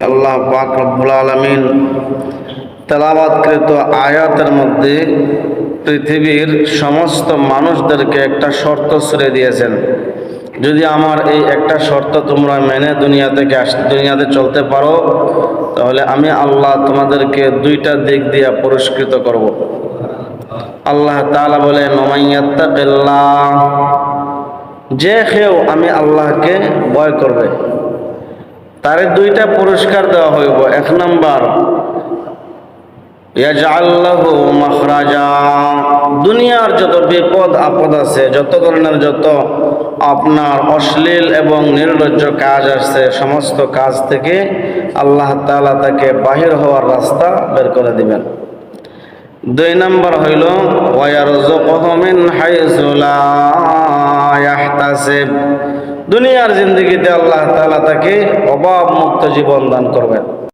আল্লাহ পাক রব্বুল আলামিন তেলাওয়াতকৃত আয়াতের মধ্যে পৃথিবীর সমস্ত মানুষদেরকে একটা শর্ত ছেড়ে দিয়েছেন। যদি আমার এই একটা শর্ত তোমরা মেনে দুনিয়াতে চলতে পারো, তাহলে আমি আল্লাহ তোমাদেরকে দুইটা দিক দিয়ে পুরস্কৃত করব। আল্লাহ তাআলা বলেন, মাইয়াত্তাকিল্লাহ, যে কেউ আমি আল্লাহকে ভয় করবে তারে দুইটা পুরস্কার দেওয়া হইব। এক নাম্বার, ইয়াজআল লাহু মাখরাজা, দুনিয়ার যত বিপদ আপদ আছে, যত ধরনের যত আপনার অশ্লীল এবং নির্লজ্জ কাজ আছে, সমস্ত কাজ থেকে আল্লাহ তাআলা তাকে বাহির হওয়ার রাস্তা বের করে দিবেন। দুই নাম্বার হইল ওয়ায়ারযুকুহু মিন হাইসু লা ইয়াহতাসিব, দুনিয়ার জিন্দেগিতে আল্লাহ তাআলা তাকে অভাব মুক্ত জীবন দান করবেন।